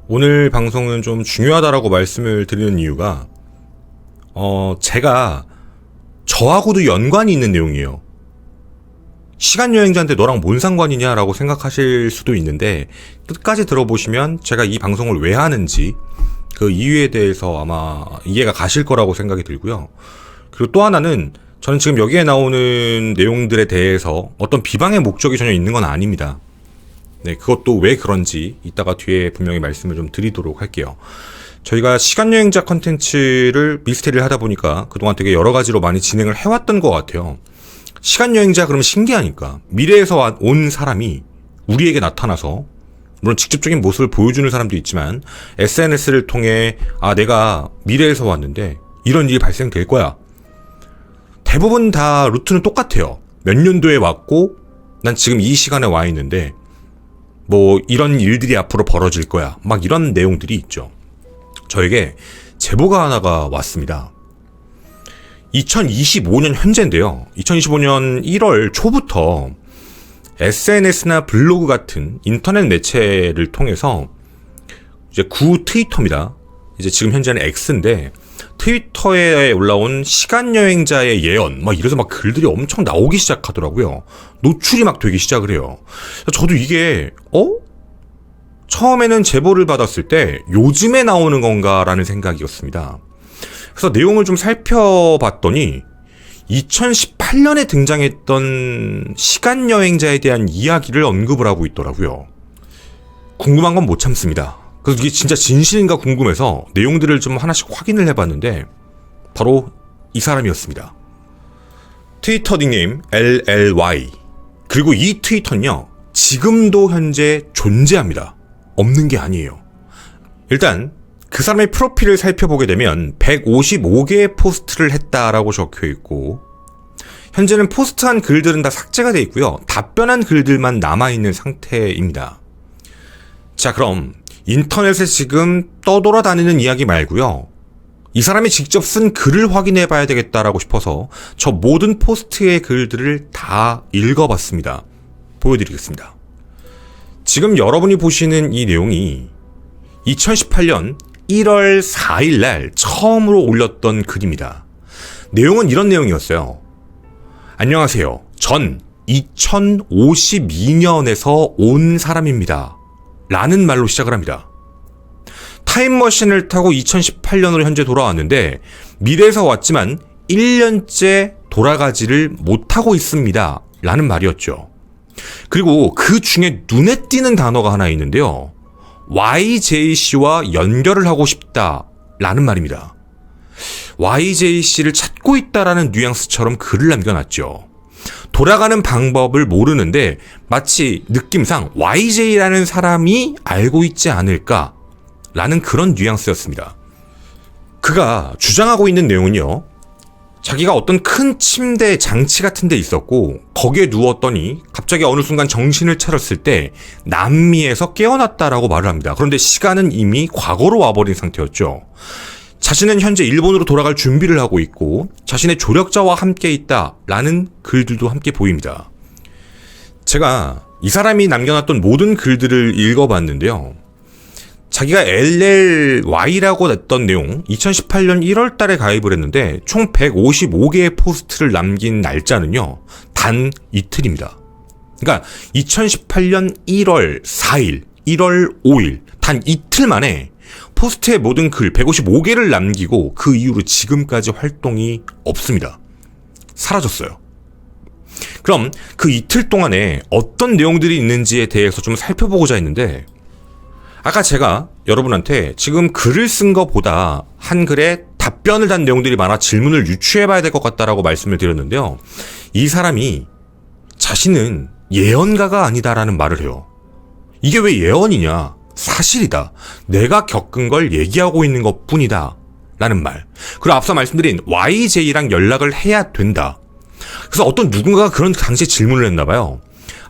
오늘 방송은 좀 중요하다라고 말씀을 드리는 이유가 제가 저하고도 연관이 있는 내용이에요. 시간여행자인데 너랑 뭔 상관이냐라고 생각하실 수도 있는데 끝까지 들어보시면 제가 이 방송을 왜 하는지 그 이유에 대해서 아마 이해가 가실 거라고 생각이 들고요. 그리고 또 하나는 저는 지금 여기에 나오는 내용들에 대해서 어떤 비방의 목적이 전혀 있는 건 아닙니다. 네, 그것도 왜 그런지 이따가 뒤에 분명히 말씀을 좀 드리도록 할게요. 저희가 시간여행자 컨텐츠를 미스테리를 하다 보니까 그동안 되게 여러 가지로 많이 진행을 해왔던 것 같아요. 시간여행자 그러면 신기하니까 미래에서 온 사람이 우리에게 나타나서 물론 직접적인 모습을 보여주는 사람도 있지만 SNS를 통해 내가 미래에서 왔는데 이런 일이 발생될 거야. 대부분 다 루트는 똑같아요. 몇 년도에 왔고 난 지금 이 시간에 와 있는데 뭐 이런 일들이 앞으로 벌어질 거야. 막 이런 내용들이 있죠. 저에게 제보가 하나가 왔습니다. 2025년 현재인데요. 2025년 1월 초부터 SNS나 블로그 같은 인터넷 매체를 통해서 이제 구 트위터입니다. 이제 지금 현재는 X인데 트위터에 올라온 시간여행자의 예언 막 이래서 막 글들이 엄청 나오기 시작하더라고요. 노출이 막 되기 시작을 해요. 저도 이게 처음에는 제보를 받았을 때 요즘에 나오는 건가라는 생각이었습니다. 그래서 내용을 좀 살펴봤더니 2018년에 등장했던 시간여행자에 대한 이야기를 언급을 하고 있더라고요. 궁금한 건 못 참습니다. 그래서 이게 진짜 진실인가 궁금해서 내용들을 좀 하나씩 확인을 해봤는데 바로 이 사람이었습니다. 트위터 닉네임 LLY. 그리고 이 트위터는요, 지금도 현재 존재합니다. 없는 게 아니에요. 일단 그 사람의 프로필을 살펴보게 되면 155개의 포스트를 했다라고 적혀있고 현재는 포스트한 글들은 다 삭제가 되어 있고요. 답변한 글들만 남아있는 상태입니다. 자, 그럼 인터넷에 지금 떠돌아다니는 이야기 말고요. 이 사람이 직접 쓴 글을 확인해 봐야 되겠다라고 싶어서 저 모든 포스트의 글들을 다 읽어봤습니다. 보여드리겠습니다. 지금 여러분이 보시는 이 내용이 2018년 1월 4일 날 처음으로 올렸던 글입니다. 내용은 이런 내용이었어요. 안녕하세요. 전 2052년에서 온 사람입니다. 라는 말로 시작을 합니다. 타임머신을 타고 2018년으로 현재 돌아왔는데 미래에서 왔지만 1년째 돌아가지를 못하고 있습니다. 라는 말이었죠. 그리고 그 중에 눈에 띄는 단어가 하나 있는데요. YJC와 연결을 하고 싶다라는 말입니다. YJC를 찾고 있다라는 뉘앙스처럼 글을 남겨놨죠. 돌아가는 방법을 모르는데 마치 느낌상 YJ라는 사람이 알고 있지 않을까라는 그런 뉘앙스였습니다. 그가 주장하고 있는 내용은요. 자기가 어떤 큰 침대 장치 같은 데 있었고 거기에 누웠더니 갑자기 어느 순간 정신을 차렸을 때 남미에서 깨어났다라고 말을 합니다. 그런데 시간은 이미 과거로 와버린 상태였죠. 자신은 현재 일본으로 돌아갈 준비를 하고 있고 자신의 조력자와 함께 있다라는 글들도 함께 보입니다. 제가 이 사람이 남겨놨던 모든 글들을 읽어봤는데요. 자기가 LLY라고 냈던 내용 2018년 1월 달에 가입을 했는데 총 155개의 포스트를 남긴 날짜는요. 단 이틀입니다. 그러니까 2018년 1월 4일, 1월 5일 단 이틀 만에 포스트의 모든 글 155개를 남기고 그 이후로 지금까지 활동이 없습니다. 사라졌어요. 그럼 그 이틀 동안에 어떤 내용들이 있는지에 대해서 좀 살펴보고자 했는데 아까 제가 여러분한테 지금 글을 쓴 것보다 한 글에 답변을 단 내용들이 많아 질문을 유추해봐야 될 것 같다라고 말씀을 드렸는데요. 이 사람이 자신은 예언가가 아니다라는 말을 해요. 이게 왜 예언이냐? 사실이다. 내가 겪은 걸 얘기하고 있는 것뿐이다. 라는 말. 그리고 앞서 말씀드린 YJ랑 연락을 해야 된다. 그래서 어떤 누군가가 그런 당시에 질문을 했나봐요.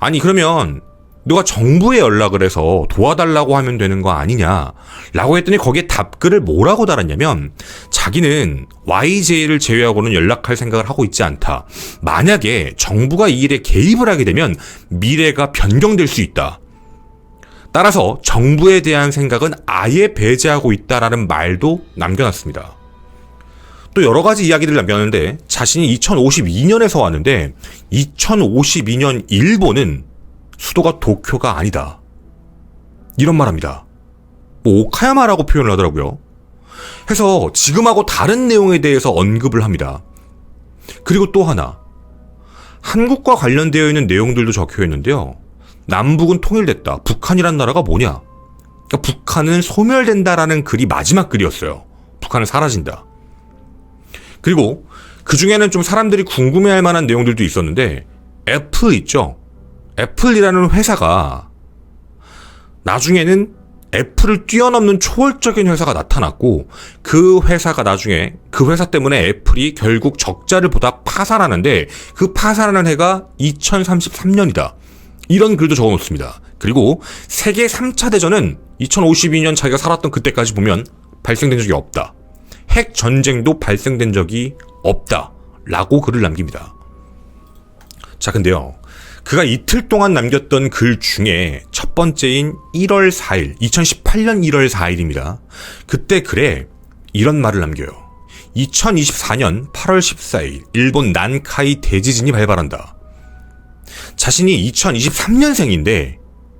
아니 그러면 너가 정부에 연락을 해서 도와달라고 하면 되는 거 아니냐 라고 했더니 거기에 답글을 뭐라고 달았냐면 자기는 YJ를 제외하고는 연락할 생각을 하고 있지 않다. 만약에 정부가 이 일에 개입을 하게 되면 미래가 변경될 수 있다. 따라서 정부에 대한 생각은 아예 배제하고 있다라는 말도 남겨놨습니다. 또 여러 가지 이야기들을 남겼는데 자신이 2052년에서 왔는데 2052년 일본은 수도가 도쿄가 아니다. 이런 말합니다. 뭐 오카야마라고 표현을 하더라고요. 해서 지금하고 다른 내용에 대해서 언급을 합니다. 그리고 또 하나, 한국과 관련되어 있는 내용들도 적혀 있는데요. 남북은 통일됐다. 북한이란 나라가 뭐냐? 그러니까 북한은 소멸된다라는 글이 마지막 글이었어요. 북한은 사라진다. 그리고 그 중에는 좀 사람들이 궁금해할 만한 내용들도 있었는데 애플 있죠? 애플이라는 회사가 나중에는 애플을 뛰어넘는 초월적인 회사가 나타났고 그 회사가 나중에 그 회사 때문에 애플이 결국 적자를 보다 파산하는데 그 파산하는 해가 2033년이다. 이런 글도 적어놓습니다. 그리고 세계 3차 대전은 2052년 자기가 살았던 그때까지 보면 발생된 적이 없다. 핵 전쟁도 발생된 적이 없다. 라고 글을 남깁니다. 자, 근데요. 그가 이틀 동안 남겼던 글 중에 첫 번째인 1월 4일, 2018년 1월 4일입니다. 그때 글에 이런 말을 남겨요. 2024년 8월 14일, 일본 난카이 대지진이 발발한다. 자신이 2023년생인데,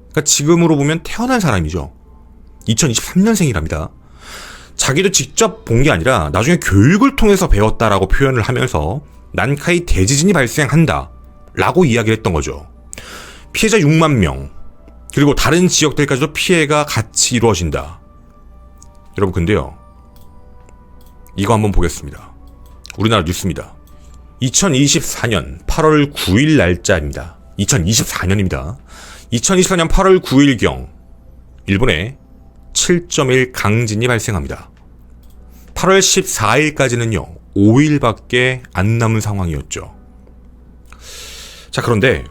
그러니까 지금으로 보면 태어난 사람이죠. 2023년생이랍니다. 자기도 직접 본 게 아니라 나중에 교육을 통해서 배웠다라고 표현을 하면서 난카이 대지진이 발생한다. 라고 이야기를 했던 거죠. 피해자 6만 명, 그리고 다른 지역들까지도 피해가 같이 이루어진다. 여러분, 근데요. 이거 한번 보겠습니다. 우리나라 뉴스입니다. 2024년 8월 9일 날짜입니다. 2024년입니다. 2024년 8월 9일경 일본에 7.1 강진이 발생합니다. 8월 14일까지는요. 5일밖에 안 남은 상황이었죠. 자, 그런데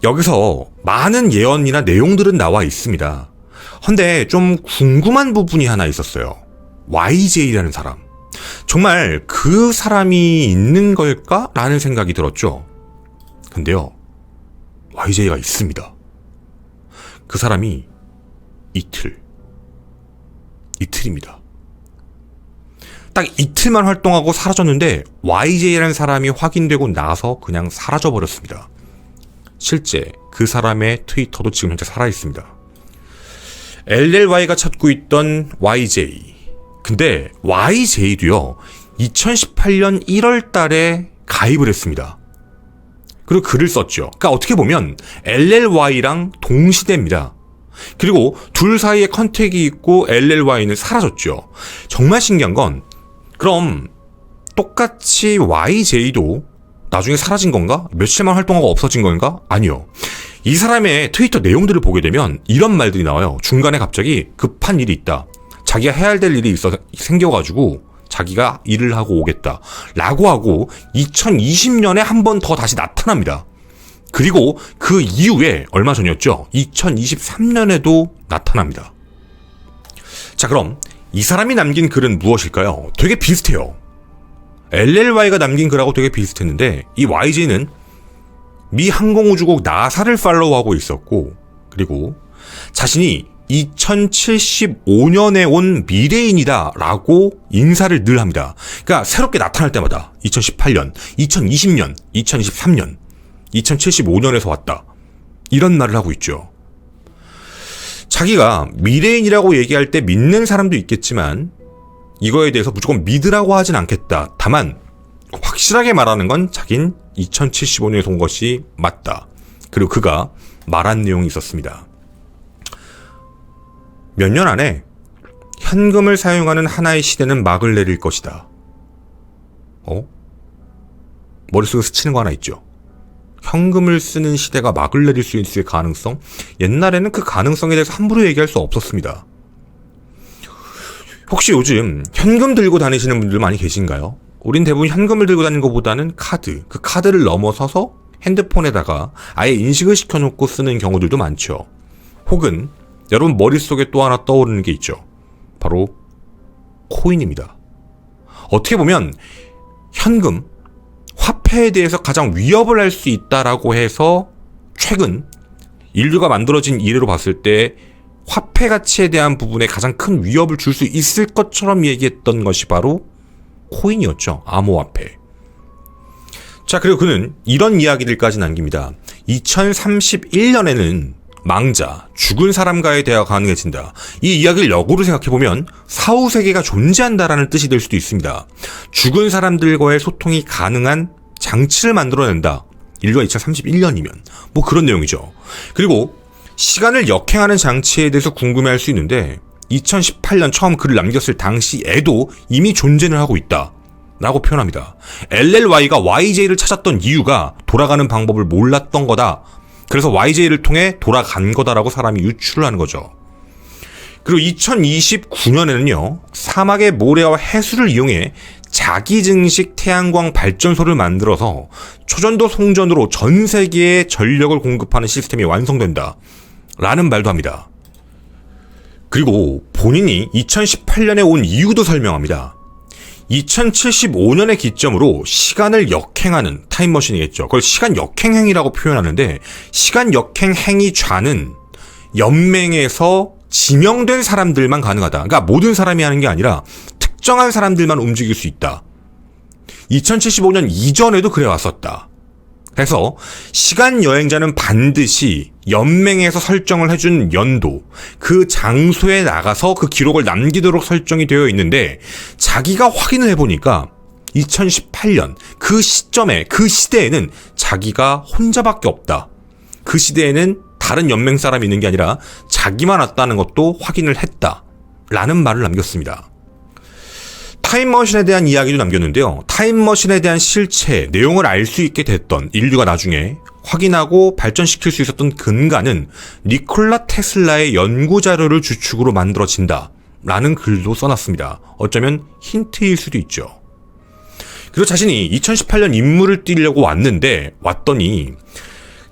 여기서 많은 예언이나 내용들은 나와 있습니다. 근데 좀 궁금한 부분이 하나 있었어요. YJ라는 사람. 정말 그 사람이 있는 걸까? 라는 생각이 들었죠. 근데요. YJ가 있습니다. 그 사람이 이틀입니다. 딱 이틀만 활동하고 사라졌는데 YJ라는 사람이 확인되고 나서 그냥 사라져버렸습니다. 실제 그 사람의 트위터도 지금 현재 살아있습니다. LLY가 찾고 있던 YJ. 근데 YJ도요. 2018년 1월 달에 가입을 했습니다. 그리고 글을 썼죠. 그러니까 어떻게 보면 LLY랑 동시대입니다. 그리고 둘 사이에 컨택이 있고 LLY는 사라졌죠. 정말 신기한 건 그럼 똑같이 YJ도 나중에 사라진 건가? 며칠만 활동하고 없어진 건가? 아니요. 이 사람의 트위터 내용들을 보게 되면 이런 말들이 나와요. 중간에 갑자기 급한 일이 있다. 자기가 해야 될 일이 생겨가지고 자기가 일을 하고 오겠다. 라고 하고 2020년에 한 번 더 다시 나타납니다. 그리고 그 이후에 얼마 전이었죠. 2023년에도 나타납니다. 자, 그럼 이 사람이 남긴 글은 무엇일까요? 되게 비슷해요. LLY가 남긴 글하고 되게 비슷했는데 이 YJ는 미 항공우주국 나사를 팔로우하고 있었고 그리고 자신이 2075년에 온 미래인이다 라고 인사를 늘 합니다. 그러니까 새롭게 나타날 때마다 2018년, 2020년, 2023년, 2075년에서 왔다. 이런 말을 하고 있죠. 자기가 미래인이라고 얘기할 때 믿는 사람도 있겠지만 이거에 대해서 무조건 믿으라고 하진 않겠다. 다만 확실하게 말하는 건 자긴 2075년에 온 것이 맞다. 그리고 그가 말한 내용이 있었습니다. 몇 년 안에 현금을 사용하는 하나의 시대는 막을 내릴 것이다. 머릿속에 스치는 거 하나 있죠. 현금을 쓰는 시대가 막을 내릴 수 있을 가능성? 옛날에는 그 가능성에 대해서 함부로 얘기할 수 없었습니다. 혹시 요즘 현금 들고 다니시는 분들 많이 계신가요? 우린 대부분 현금을 들고 다니는 것보다는 카드, 그 카드를 넘어서서 핸드폰에다가 아예 인식을 시켜놓고 쓰는 경우들도 많죠. 혹은 여러분 머릿속에 또 하나 떠오르는 게 있죠. 바로 코인입니다. 어떻게 보면 현금, 화폐에 대해서 가장 위협을 할 수 있다라고 해서 최근 인류가 만들어진 이래로 봤을 때 화폐 가치에 대한 부분에 가장 큰 위협을 줄 수 있을 것처럼 얘기했던 것이 바로 코인이었죠. 암호화폐. 자, 그리고 그는 이런 이야기들까지 남깁니다. 2031년에는 망자, 죽은 사람과의 대화가 가능해진다. 이 이야기를 역으로 생각해보면 사후세계가 존재한다라는 뜻이 될 수도 있습니다. 죽은 사람들과의 소통이 가능한 장치를 만들어낸다. 인류가 2031년이면 뭐 그런 내용이죠. 그리고 시간을 역행하는 장치에 대해서 궁금해할 수 있는데 2018년 처음 글을 남겼을 당시에도 이미 존재를 하고 있다 라고 표현합니다. LLY가 YJ를 찾았던 이유가 돌아가는 방법을 몰랐던 거다. 그래서 YJ를 통해 돌아간 거다라고 사람이 유추를 하는 거죠. 그리고 2029년에는요. 사막의 모래와 해수를 이용해 자기 증식 태양광 발전소를 만들어서 초전도 송전으로 전 세계에 전력을 공급하는 시스템이 완성된다 라는 말도 합니다. 그리고 본인이 2018년에 온 이유도 설명합니다. 2075년의 기점으로 시간을 역행하는 타임머신이겠죠. 그걸 시간 역행행위라고 표현하는데 시간 역행행위 좌는 연맹에서 지명된 사람들만 가능하다. 그러니까 모든 사람이 하는 게 아니라 특정한 사람들만 움직일 수 있다. 2075년 이전에도 그래왔었다. 그래서 시간 여행자는 반드시 연맹에서 설정을 해준 연도, 그 장소에 나가서 그 기록을 남기도록 설정이 되어 있는데 자기가 확인을 해보니까 2018년 그 시점에, 그 시대에는 자기가 혼자밖에 없다. 그 시대에는 다른 연맹 사람이 있는 게 아니라 자기만 왔다는 것도 확인을 했다. 라는 말을 남겼습니다. 타임머신에 대한 이야기도 남겼는데요. 타임머신에 대한 실체, 내용을 알 수 있게 됐던 인류가 나중에 확인하고 발전시킬 수 있었던 근간은 니콜라 테슬라의 연구자료를 주축으로 만들어진다 라는 글도 써놨습니다. 어쩌면 힌트일 수도 있죠. 그리고 자신이 2018년 임무를 뛰려고 왔더니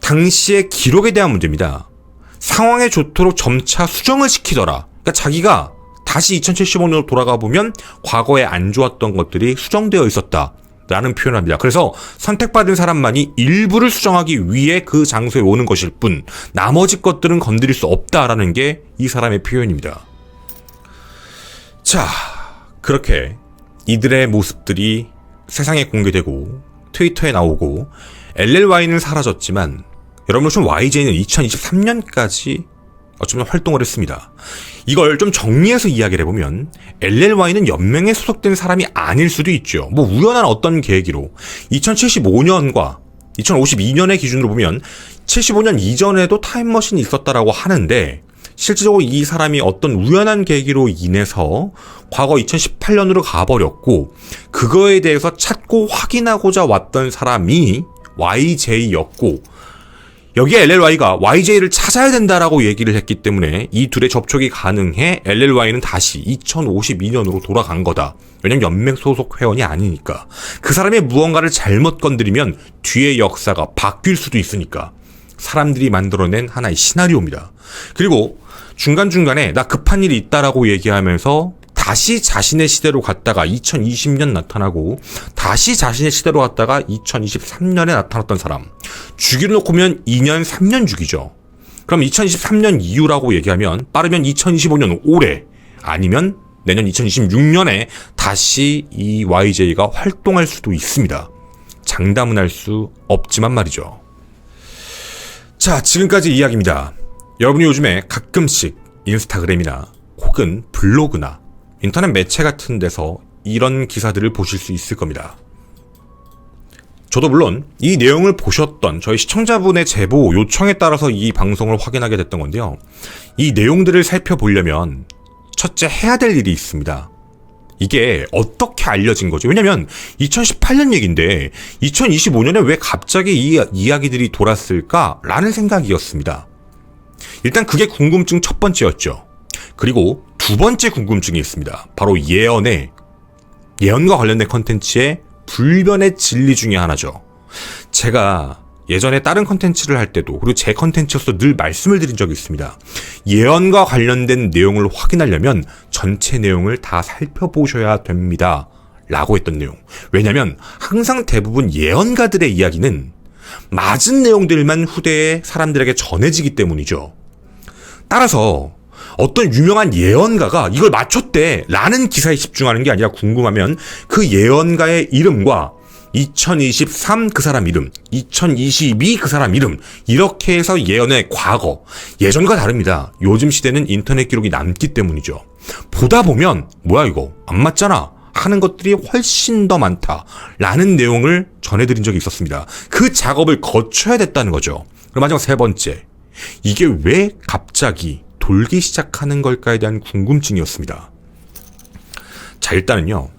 당시의 기록에 대한 문제입니다. 상황에 좋도록 점차 수정을 시키더라. 그러니까 자기가 다시 2075년으로 돌아가 보면 과거에 안 좋았던 것들이 수정되어 있었다 라는 표현을 합니다. 그래서 선택받은 사람만이 일부를 수정하기 위해 그 장소에 오는 것일 뿐 나머지 것들은 건드릴 수 없다라는 게 이 사람의 표현입니다. 자, 그렇게 이들의 모습들이 세상에 공개되고 트위터에 나오고 LLY는 사라졌지만 여러분 좀 YJ는 2023년까지 어쩌면 활동을 했습니다. 이걸 좀 정리해서 이야기를 해보면 LLY는 연맹에 소속된 사람이 아닐 수도 있죠. 뭐 우연한 어떤 계기로 2075년과 2052년의 기준으로 보면 75년 이전에도 타임머신이 있었다라고 하는데 실질적으로 이 사람이 어떤 우연한 계기로 인해서 과거 2018년으로 가버렸고 그거에 대해서 찾고 확인하고자 왔던 사람이 YJ였고 여기에 LLY가 YJ를 찾아야 된다라고 얘기를 했기 때문에 이 둘의 접촉이 가능해 LLY는 다시 2052년으로 돌아간 거다. 왜냐면 연맹 소속 회원이 아니니까. 그 사람이 무언가를 잘못 건드리면 뒤의 역사가 바뀔 수도 있으니까. 사람들이 만들어낸 하나의 시나리오입니다. 그리고 중간중간에 나 급한 일이 있다라고 얘기하면서 다시 자신의 시대로 갔다가 2020년 나타나고 다시 자신의 시대로 갔다가 2023년에 나타났던 사람. 주기로 놓고 보면 2년, 3년 주기죠. 그럼 2023년 이후라고 얘기하면 빠르면 2025년 올해 아니면 내년 2026년에 다시 이 YJ가 활동할 수도 있습니다. 장담은 할 수 없지만 말이죠. 자, 지금까지 이야기입니다. 여러분이 요즘에 가끔씩 인스타그램이나 혹은 블로그나 인터넷 매체 같은 데서 이런 기사들을 보실 수 있을 겁니다. 저도 물론 이 내용을 보셨던 저희 시청자분의 제보 요청에 따라서 이 방송을 확인하게 됐던 건데요. 이 내용들을 살펴보려면 첫째 해야 될 일이 있습니다. 이게 어떻게 알려진 거죠? 왜냐면 2018년 얘기인데 2025년에 왜 갑자기 이 이야기들이 돌았을까라는 생각이었습니다. 일단 그게 궁금증 첫 번째였죠. 그리고 두 번째 궁금증이 있습니다. 바로 예언과 관련된 컨텐츠의 불변의 진리 중에 하나죠. 제가 예전에 다른 컨텐츠를 할 때도 그리고 제 컨텐츠에서도 늘 말씀을 드린 적이 있습니다. 예언과 관련된 내용을 확인하려면 전체 내용을 다 살펴보셔야 됩니다. 라고 했던 내용. 왜냐면 항상 대부분 예언가들의 이야기는 맞은 내용들만 후대에 사람들에게 전해지기 때문이죠. 따라서 어떤 유명한 예언가가 이걸 맞췄대 라는 기사에 집중하는 게 아니라 궁금하면 그 예언가의 이름과 2023 그 사람 이름, 2022 그 사람 이름 이렇게 해서 예언의 과거, 예전과 다릅니다. 요즘 시대는 인터넷 기록이 남기 때문이죠. 보다 보면 뭐야 이거 안 맞잖아 하는 것들이 훨씬 더 많다라는 내용을 전해드린 적이 있었습니다. 그 작업을 거쳐야 됐다는 거죠. 그리고 마지막 세 번째, 이게 왜 갑자기 돌기 시작하는 걸까에 대한 궁금증이었습니다. 자, 일단은요,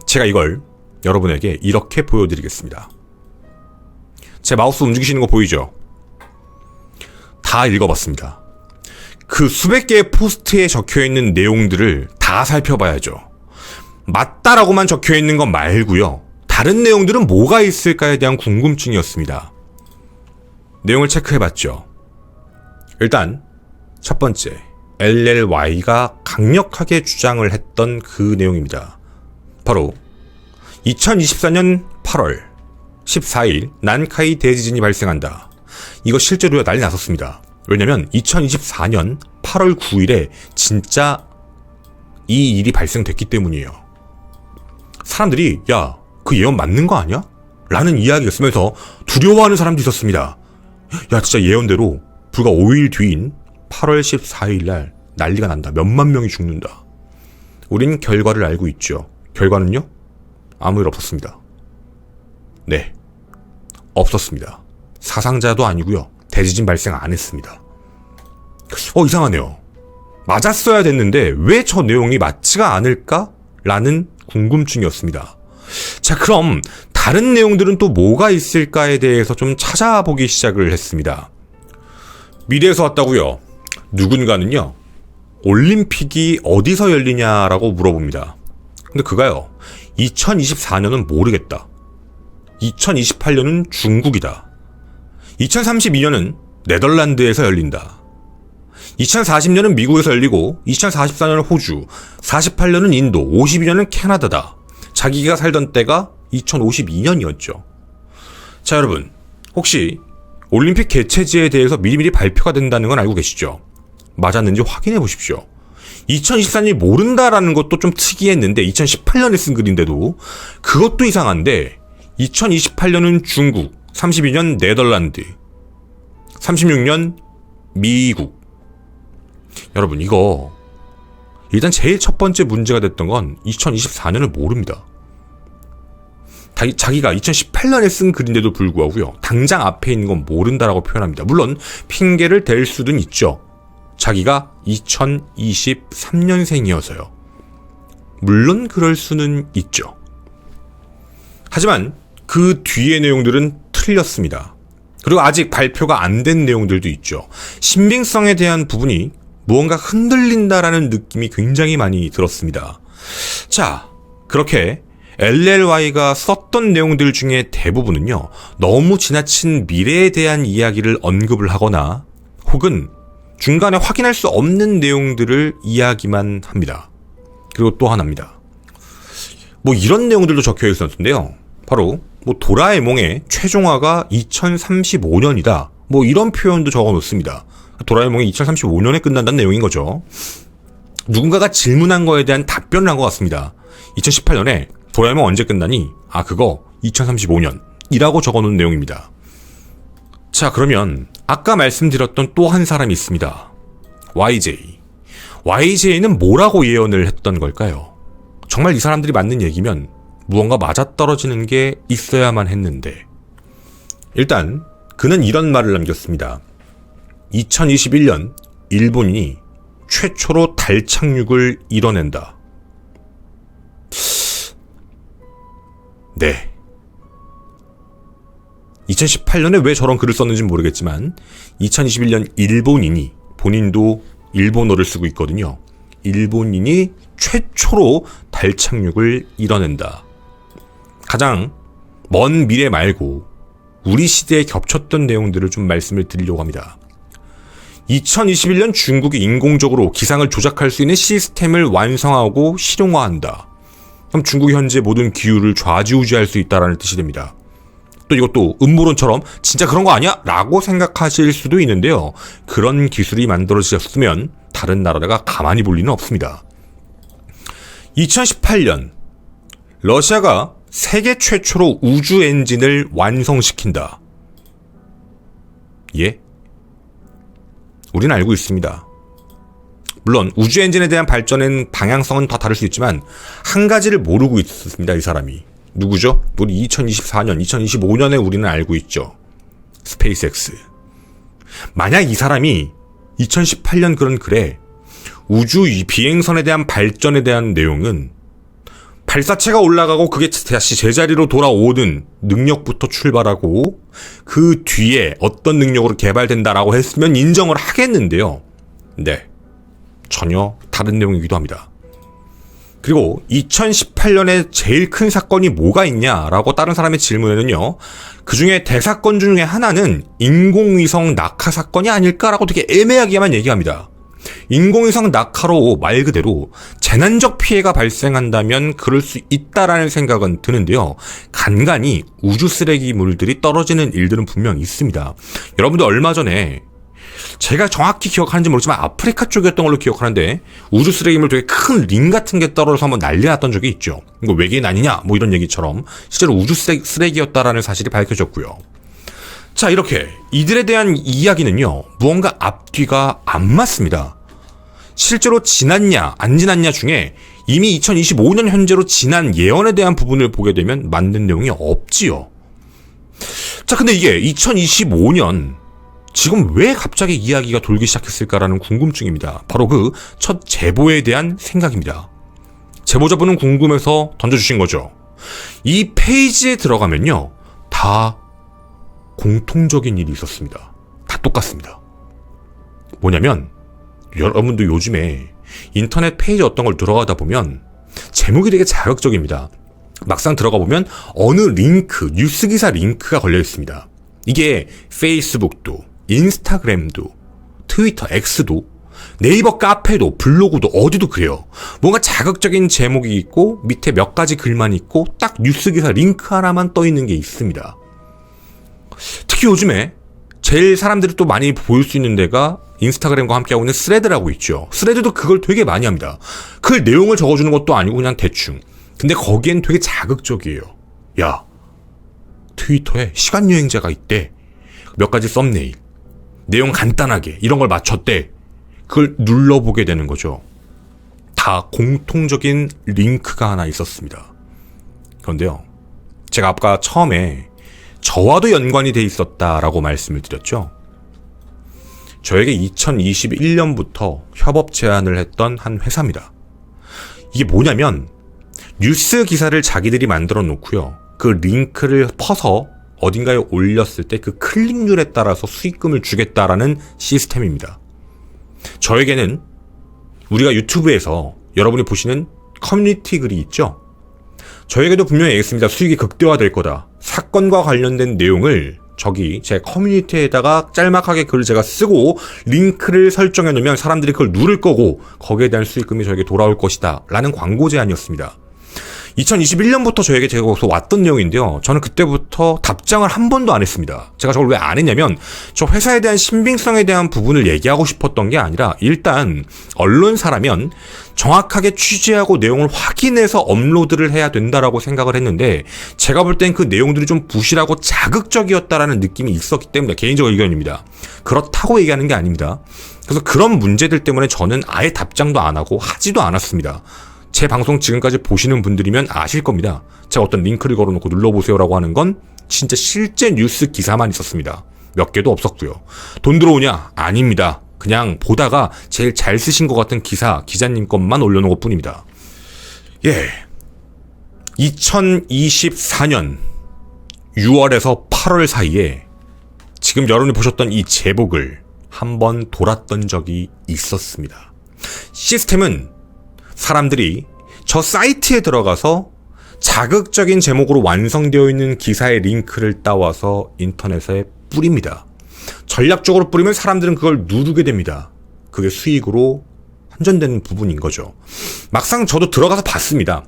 제가 이걸 여러분에게 이렇게 보여드리겠습니다. 제 마우스 움직이시는 거 보이죠? 다 읽어봤습니다. 그 수백 개의 포스트에 적혀있는 내용들을 다 살펴봐야죠. 맞다라고만 적혀있는 것 말고요. 다른 내용들은 뭐가 있을까에 대한 궁금증이었습니다. 내용을 체크해봤죠. 일단 첫 번째, LLY가 강력하게 주장을 했던 그 내용입니다. 바로 2024년 8월 14일 난카이 대지진이 발생한다. 이거 실제로 난리 났었습니다. 왜냐면 2024년 8월 9일에 진짜 이 일이 발생됐기 때문이에요. 사람들이 야, 그 예언 맞는 거 아니야? 라는 이야기를 쓰면서 두려워하는 사람도 있었습니다. 야, 진짜 예언대로 불과 5일 뒤인 8월 14일 날 난리가 난다. 몇만 명이 죽는다. 우린 결과를 알고 있죠. 결과는요? 아무 일 없었습니다. 네, 없었습니다. 사상자도 아니고요. 대지진 발생 안 했습니다. 이상하네요. 맞았어야 됐는데 왜 저 내용이 맞지가 않을까? 라는 궁금증이었습니다. 자, 그럼 다른 내용들은 또 뭐가 있을까에 대해서 좀 찾아보기 시작을 했습니다. 미래에서 왔다고요? 누군가는요, 올림픽이 어디서 열리냐라고 물어봅니다. 근데 그가요, 2024년은 모르겠다. 2028년은 중국이다. 2032년은 네덜란드에서 열린다. 2040년은 미국에서 열리고 2044년은 호주, 48년은 인도, 52년은 캐나다다. 자기가 살던 때가 2052년이었죠. 자, 여러분, 혹시 올림픽 개최지에 대해서 미리미리 발표가 된다는 건 알고 계시죠? 맞았는지 확인해 보십시오. 2024년이 모른다라는 것도 좀 특이했는데 2018년에 쓴 글인데도 그것도 이상한데 2028년은 중국, 32년 네덜란드, 36년 미국. 여러분, 이거 일단 제일 첫 번째 문제가 됐던 건 2024년을 모릅니다. 자기가 2018년에 쓴 글인데도 불구하고요, 당장 앞에 있는 건 모른다라고 표현합니다. 물론 핑계를 댈 수는 있죠. 자기가 2023년생이어서요. 물론 그럴 수는 있죠. 하지만 그 뒤의 내용들은 틀렸습니다. 그리고 아직 발표가 안 된 내용들도 있죠. 신빙성에 대한 부분이 무언가 흔들린다라는 느낌이 굉장히 많이 들었습니다. 자, 그렇게 LLY가 썼던 내용들 중에 대부분은요, 너무 지나친 미래에 대한 이야기를 언급을 하거나 혹은 중간에 확인할 수 없는 내용들을 이야기만 합니다. 그리고 또 하나입니다. 이런 내용들도 적혀 있었는데요. 바로 도라에몽의 최종화가 2035년이다. 이런 표현도 적어 놓습니다. 도라에몽이 2035년에 끝난다는 내용인 거죠. 누군가가 질문한 거에 대한 답변을 한 것 같습니다. 2018년에 도라에몽 언제 끝나니? 그거 2035년이라고 적어 놓은 내용입니다. 자, 그러면 아까 말씀드렸던 또 한 사람이 있습니다. YJ. YJ는 뭐라고 예언을 했던 걸까요? 정말 이 사람들이 맞는 얘기면 무언가 맞아떨어지는 게 있어야만 했는데, 일단 그는 이런 말을 남겼습니다. 2021년 일본이 최초로 달 착륙을 이뤄낸다. 네. 2018년에 왜 저런 글을 썼는지 모르겠지만 2021년 일본인이, 본인도 일본어를 쓰고 있거든요. 일본인이 최초로 달 착륙을 이뤄낸다. 가장 먼 미래 말고 우리 시대에 겹쳤던 내용들을 좀 말씀을 드리려고 합니다. 2021년 중국이 인공적으로 기상을 조작할 수 있는 시스템을 완성하고 실용화한다. 그럼 중국이 현재 모든 기후를 좌지우지할 수 있다는 뜻이 됩니다. 또 이것도 음모론처럼 진짜 그런 거 아니야? 라고 생각하실 수도 있는데요. 그런 기술이 만들어졌으면 다른 나라가 가만히 볼 리는 없습니다. 2018년 러시아가 세계 최초로 우주 엔진을 완성시킨다. 예? 우리는 알고 있습니다. 물론 우주 엔진에 대한 발전은 방향성은 다 다를 수 있지만 한 가지를 모르고 있었습니다. 이 사람이. 누구죠? 우리 2024년, 2025년에 우리는 알고 있죠. 스페이스X. 만약 이 사람이 2018년 그런 글에 우주 비행선에 대한 발전에 대한 내용은 발사체가 올라가고 그게 다시 제자리로 돌아오는 능력부터 출발하고 그 뒤에 어떤 능력으로 개발된다라고 했으면 인정을 하겠는데요. 네. 전혀 다른 내용이기도 합니다. 그리고 2018년에 제일 큰 사건이 뭐가 있냐라고 다른 사람의 질문에는요. 그중에 대사건 중에 하나는 인공위성 낙하 사건이 아닐까라고 되게 애매하게만 얘기합니다. 인공위성 낙하로 말 그대로 재난적 피해가 발생한다면 그럴 수 있다라는 생각은 드는데요. 간간히 우주 쓰레기물들이 떨어지는 일들은 분명 있습니다. 여러분들 얼마 전에 제가 정확히 기억하는지 모르지만 아프리카 쪽이었던 걸로 기억하는데 우주 쓰레기물 되게 큰 링 같은 게 떨어져서 한번 난리 났던 적이 있죠. 이거 외계인 아니냐 뭐 이런 얘기처럼 실제로 우주 쓰레기였다라는 사실이 밝혀졌고요. 자, 이렇게 이들에 대한 이야기는요. 무언가 앞뒤가 안 맞습니다. 실제로 지났냐 안 지났냐 중에 이미 2025년 현재로 지난 예언에 대한 부분을 보게 되면 맞는 내용이 없지요. 자, 근데 이게 2025년 지금 왜 갑자기 이야기가 돌기 시작했을까라는 궁금증입니다. 바로 그 첫 제보에 대한 생각입니다. 제보자분은 궁금해서 던져주신 거죠. 이 페이지에 들어가면요. 다 공통적인 일이 있었습니다. 다 똑같습니다. 뭐냐면 여러분도 요즘에 인터넷 페이지 어떤 걸 들어가다 보면 제목이 되게 자극적입니다. 막상 들어가 보면 어느 링크, 뉴스 기사 링크가 걸려 있습니다. 이게 페이스북도, 인스타그램도, 트위터, X도, 네이버 카페도, 블로그도 어디도 그래요. 뭔가 자극적인 제목이 있고 밑에 몇 가지 글만 있고 딱 뉴스 기사 링크 하나만 떠 있는 게 있습니다. 특히 요즘에 제일 사람들이 또 많이 보일 수 있는 데가 인스타그램과 함께하고 있는 스레드라고 있죠. 스레드도 그걸 되게 많이 합니다. 그 내용을 적어주는 것도 아니고 그냥 대충. 근데 거기엔 되게 자극적이에요. 야, 트위터에 시간여행자가 있대. 몇 가지 썸네일. 내용 간단하게 이런 걸 맞췄대. 그걸 눌러보게 되는 거죠. 다 공통적인 링크가 하나 있었습니다. 그런데요. 제가 아까 처음에 저와도 연관이 돼 있었다라고 말씀을 드렸죠. 저에게 2021년부터 협업 제안을 했던 한 회사입니다. 이게 뭐냐면 뉴스 기사를 자기들이 만들어 놓고요. 그 링크를 퍼서 어딘가에 올렸을 때 그 클릭률에 따라서 수익금을 주겠다라는 시스템입니다. 저에게는 우리가 유튜브에서 여러분이 보시는 커뮤니티 글이 있죠. 저에게도 분명히 얘기했습니다. 수익이 극대화될 거다. 사건과 관련된 내용을 저기 제 커뮤니티에다가 짤막하게 글을 제가 쓰고 링크를 설정해 놓으면 사람들이 그걸 누를 거고 거기에 대한 수익금이 저에게 돌아올 것이다 라는 광고 제안이었습니다. 2021년부터 저에게 제가 왔던 내용인데요. 저는 그때부터 답장을 한 번도 안 했습니다. 제가 저걸 왜 안 했냐면 저 회사에 대한 신빙성에 대한 부분을 얘기하고 싶었던 게 아니라 일단 언론사라면 정확하게 취재하고 내용을 확인해서 업로드를 해야 된다라고 생각을 했는데 제가 볼 땐 그 내용들이 좀 부실하고 자극적이었다라는 느낌이 있었기 때문에 개인적 의견입니다. 그렇다고 얘기하는 게 아닙니다. 그래서 그런 문제들 때문에 저는 아예 답장도 안 하고 하지도 않았습니다. 제 방송 지금까지 보시는 분들이면 아실 겁니다. 제가 어떤 링크를 걸어놓고 눌러보세요라고 하는 건 진짜 실제 뉴스 기사만 있었습니다. 몇 개도 없었고요. 돈 들어오냐? 아닙니다. 그냥 보다가 제일 잘 쓰신 것 같은 기자님 것만 올려놓은 것 뿐입니다. 예. 2024년 6월에서 8월 사이에 지금 여러분이 보셨던 이 제목을 한번 돌았던 적이 있었습니다. 시스템은 사람들이 저 사이트에 들어가서 자극적인 제목으로 완성되어 있는 기사의 링크를 따와서 인터넷에 뿌립니다. 전략적으로 뿌리면 사람들은 그걸 누르게 됩니다. 그게 수익으로 환전되는 부분인 거죠. 막상 저도 들어가서 봤습니다.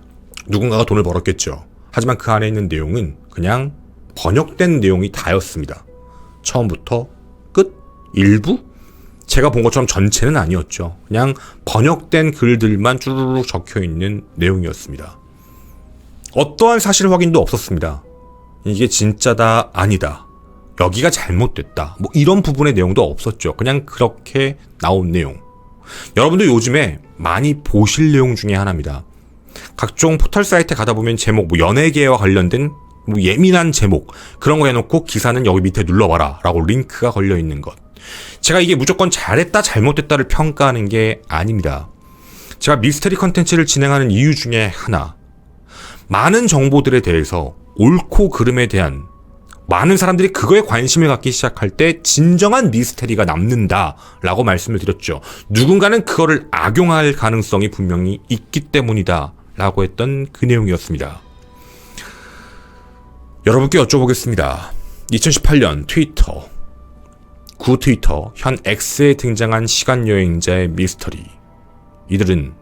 누군가가 돈을 벌었겠죠. 하지만 그 안에 있는 내용은 그냥 번역된 내용이 다였습니다. 처음부터 끝? 일부? 제가 본 것처럼 전체는 아니었죠. 그냥 번역된 글들만 쭈루룩 적혀있는 내용이었습니다. 어떠한 사실 확인도 없었습니다. 이게 진짜다, 아니다. 여기가 잘못됐다. 뭐 이런 부분의 내용도 없었죠. 그냥 그렇게 나온 내용. 여러분도 요즘에 많이 보실 내용 중에 하나입니다. 각종 포털 사이트에 가다 보면 제목, 뭐 연예계와 관련된 뭐 예민한 제목 그런 거 해놓고 기사는 여기 밑에 눌러봐라 라고 링크가 걸려있는 것. 제가 이게 무조건 잘했다 잘못됐다를 평가하는 게 아닙니다. 제가 미스테리 컨텐츠를 진행하는 이유 중에 하나, 많은 정보들에 대해서 옳고 그름에 대한 많은 사람들이 그거에 관심을 갖기 시작할 때 진정한 미스테리가 남는다 라고 말씀을 드렸죠. 누군가는 그거를 악용할 가능성이 분명히 있기 때문이다 라고 했던 그 내용이었습니다. 여러분께 여쭤보겠습니다. 2018년 트위터, 구 트위터, 현 X에 등장한 시간여행자의 미스터리. 이들은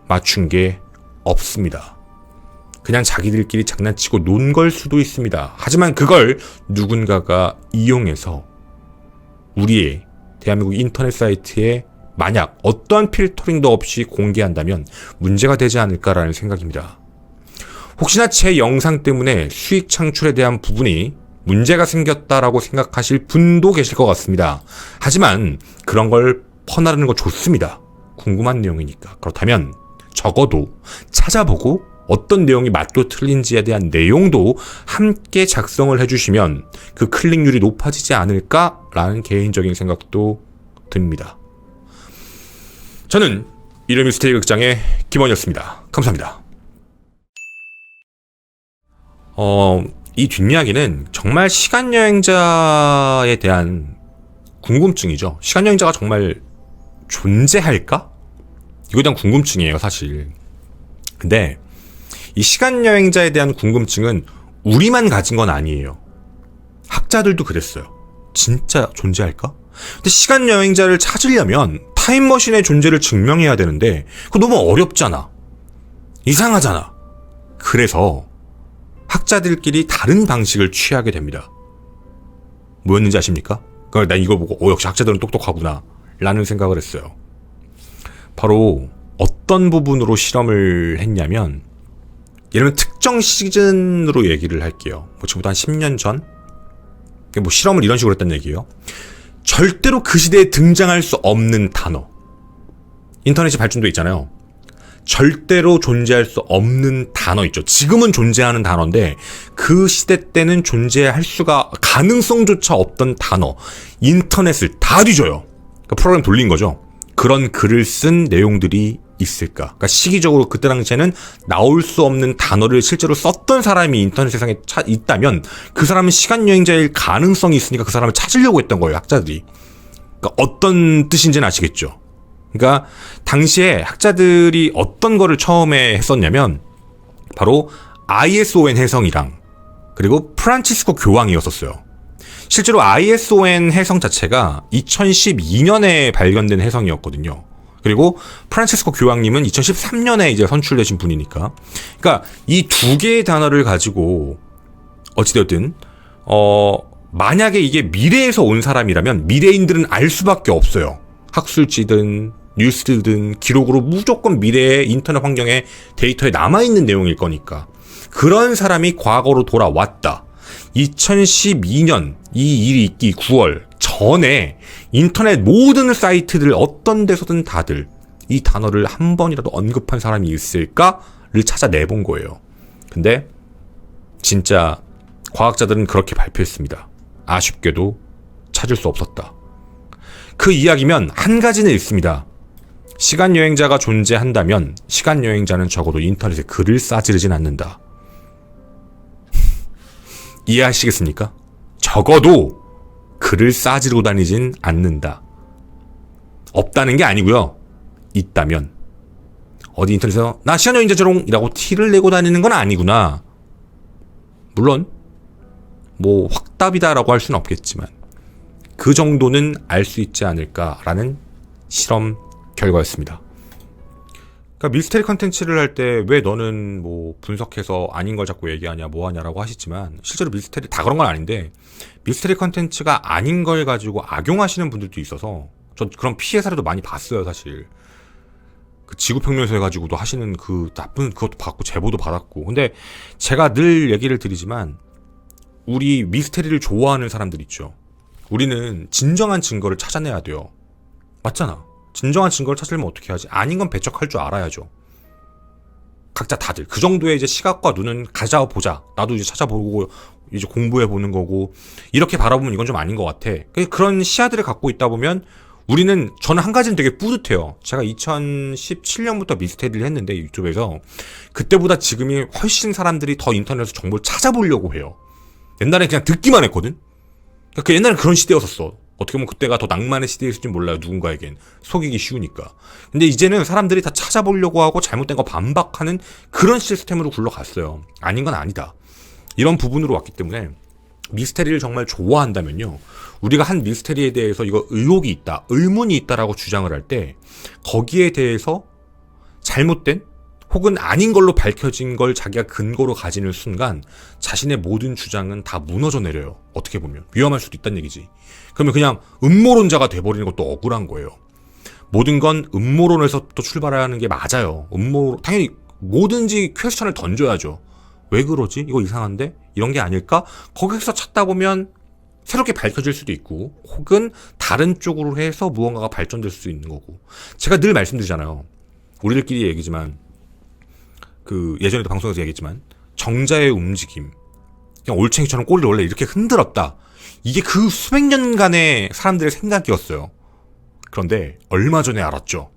맞춘 게 없습니다. 그냥 자기들끼리 장난치고 논 걸 수도 있습니다. 하지만 그걸 누군가가 이용해서 우리의 대한민국 인터넷 사이트에 만약 어떠한 필터링도 없이 공개한다면 문제가 되지 않을까라는 생각입니다. 혹시나 제 영상 때문에 수익 창출에 대한 부분이 문제가 생겼다라고 생각하실 분도 계실 것 같습니다. 하지만 그런 걸 퍼나르는 거 좋습니다. 궁금한 내용이니까. 그렇다면 적어도 찾아보고 어떤 내용이 맞고 틀린지에 대한 내용도 함께 작성을 해주시면 그 클릭률이 높아지지 않을까라는 개인적인 생각도 듭니다. 저는 일요일 미스테리 극장의 김원이었습니다. 감사합니다. 이 뒷이야기는 정말 시간여행자에 대한 궁금증이죠. 시간여행자가 정말 존재할까? 이거에 대한 궁금증이에요, 사실. 근데 이 시간여행자에 대한 궁금증은 우리만 가진 건 아니에요. 학자들도 그랬어요. 진짜 존재할까? 근데 시간여행자를 찾으려면 타임머신의 존재를 증명해야 되는데 그거 너무 어렵잖아. 이상하잖아. 그래서 학자들끼리 다른 방식을 취하게 됩니다. 뭐였는지 아십니까? 그러니까 나 이거 보고 역시 학자들은 똑똑하구나 라는 생각을 했어요. 바로 어떤 부분으로 실험을 했냐면, 예를 들면 특정 시즌으로 얘기를 할게요. 뭐 지금부터 한 10년 전? 뭐 실험을 이런 식으로 했다는 얘기예요. 절대로 그 시대에 등장할 수 없는 단어. 인터넷이 발전돼 있잖아요. 절대로 존재할 수 없는 단어 있죠. 지금은 존재하는 단어인데 그 시대 때는 존재할 수가 가능성조차 없던 단어. 인터넷을 다 뒤져요. 그러니까 프로그램 돌린 거죠. 그런 글을 쓴 내용들이 있을까? 그러니까 시기적으로 그때 당시에는 나올 수 없는 단어를 실제로 썼던 사람이 인터넷 세상에 있다면 그 사람은 시간여행자일 가능성이 있으니까 그 사람을 찾으려고 했던 거예요, 학자들이. 그러니까 어떤 뜻인지는 아시겠죠? 그러니까 당시에 학자들이 어떤 거를 처음에 했었냐면 바로 ISON 해성이랑 그리고 프란치스코 교황이었었어요. 실제로 ISON 해성 자체가 2012년에 발견된 해성이었거든요. 그리고 프란치스코 교황님은 2013년에 이제 선출되신 분이니까. 그러니까 이 두 개의 단어를 가지고 어찌되었든 만약에 이게 미래에서 온 사람이라면 미래인들은 알 수밖에 없어요. 학술지든 뉴스든 기록으로 무조건 미래의 인터넷 환경에 데이터에 남아있는 내용일 거니까. 그런 사람이 과거로 돌아왔다. 2012년 이 일이 있기 9월 전에 인터넷 모든 사이트들 어떤 데서든 다들 이 단어를 한 번이라도 언급한 사람이 있을까를 찾아내본 거예요. 근데 진짜 과학자들은 그렇게 발표했습니다. 아쉽게도 찾을 수 없었다. 그 이야기면 한 가지는 있습니다. 시간여행자가 존재한다면 시간여행자는 적어도 인터넷에 글을 싸지르진 않는다. 이해하시겠습니까? 적어도 글을 싸지르고 다니진 않는다. 없다는 게 아니고요. 있다면 어디 인터넷에서 나 시간여행자저롱 이라고 티를 내고 다니는 건 아니구나. 물론 뭐 확답이다라고 할 수는 없겠지만 그 정도는 알 수 있지 않을까라는 실험 결과였습니다. 그러니까 미스테리 컨텐츠를 할 때 왜 너는 뭐 분석해서 아닌 걸 자꾸 얘기하냐 뭐 하냐라고 하시지만 실제로 미스테리 다 그런 건 아닌데 미스테리 컨텐츠가 아닌 걸 가지고 악용하시는 분들도 있어서 전 그런 피해 사례도 많이 봤어요, 사실. 그 지구평면소 해가지고도 하시는 그 나쁜 그것도 받고 제보도 받았고. 근데 제가 늘 얘기를 드리지만 우리 미스테리를 좋아하는 사람들 있죠. 우리는 진정한 증거를 찾아내야 돼요. 맞잖아. 진정한 증거를 찾으려면 어떻게 하지? 아닌 건 배척할 줄 알아야죠. 각자 다들 그 정도의 이제 시각과 눈은 가져보자. 나도 이제 찾아보고 이제 공부해보는 거고 이렇게 바라보면 이건 좀 아닌 것 같아. 그런 시야들을 갖고 있다 보면 저는 한 가지는 되게 뿌듯해요. 제가 2017년부터 미스테리를 했는데 유튜브에서 그때보다 지금이 훨씬 사람들이 더 인터넷에서 정보를 찾아보려고 해요. 옛날엔 그냥 듣기만 했거든. 그러니까 옛날엔 그런 시대였었어. 어떻게 보면 그때가 더 낭만의 시대였을지 몰라요. 누군가에겐 속이기 쉬우니까. 근데 이제는 사람들이 다 찾아보려고 하고 잘못된 거 반박하는 그런 시스템으로 굴러갔어요. 아닌 건 아니다. 이런 부분으로 왔기 때문에 미스테리를 정말 좋아한다면요, 우리가 한 미스테리에 대해서 이거 의혹이 있다, 의문이 있다라고 주장을 할 때 거기에 대해서 잘못된 혹은 아닌 걸로 밝혀진 걸 자기가 근거로 가지는 순간 자신의 모든 주장은 다 무너져 내려요. 어떻게 보면 위험할 수도 있다는 얘기지. 그러면 그냥 음모론자가 돼버리는 것도 억울한 거예요. 모든 건 음모론에서 또 출발하는 게 맞아요. 당연히 뭐든지 퀘스천을 던져야죠. 왜 그러지? 이거 이상한데? 이런 게 아닐까? 거기서 찾다 보면 새롭게 밝혀질 수도 있고, 혹은 다른 쪽으로 해서 무언가가 발전될 수도 있는 거고. 제가 늘 말씀드리잖아요. 우리들끼리 얘기지만, 예전에도 방송에서 얘기했지만, 정자의 움직임, 그냥 올챙이처럼 꼬리를 원래 이렇게 흔들었다. 이게 그 수백 년간의 사람들의 생각이었어요. 그런데 얼마 전에 알았죠.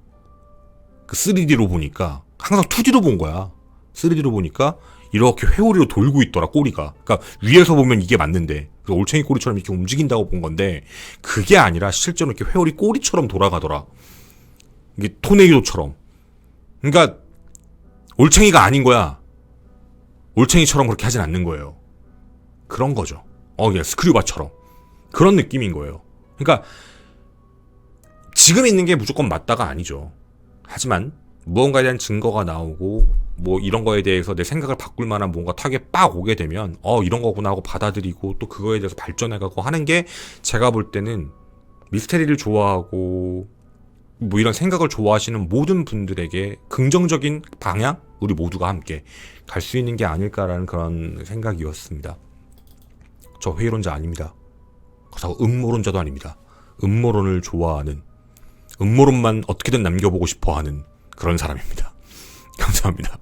3D로 보니까, 항상 2D로 본 거야. 3D로 보니까 이렇게 회오리로 돌고 있더라, 꼬리가. 그러니까 위에서 보면 이게 맞는데 올챙이 꼬리처럼 이렇게 움직인다고 본 건데 그게 아니라 실제로 이렇게 회오리 꼬리처럼 돌아가더라. 이게 토네이도처럼. 그러니까 올챙이가 아닌 거야. 올챙이처럼 그렇게 하진 않는 거예요. 그런 거죠. 그냥 스크류바처럼. 그런 느낌인 거예요. 그러니까 지금 있는 게 무조건 맞다가 아니죠. 하지만 무언가에 대한 증거가 나오고 뭐 이런 거에 대해서 내 생각을 바꿀 만한 뭔가 타겟 빡 오게 되면 이런 거구나 하고 받아들이고 또 그거에 대해서 발전해가고 하는 게 제가 볼 때는 미스테리를 좋아하고 뭐 이런 생각을 좋아하시는 모든 분들에게 긍정적인 방향, 우리 모두가 함께 갈 수 있는 게 아닐까라는 그런 생각이었습니다. 저 회의론자 아닙니다. 그렇다고 음모론자도 아닙니다. 음모론을 좋아하는, 음모론만 어떻게든 남겨보고 싶어하는 그런 사람입니다. 감사합니다.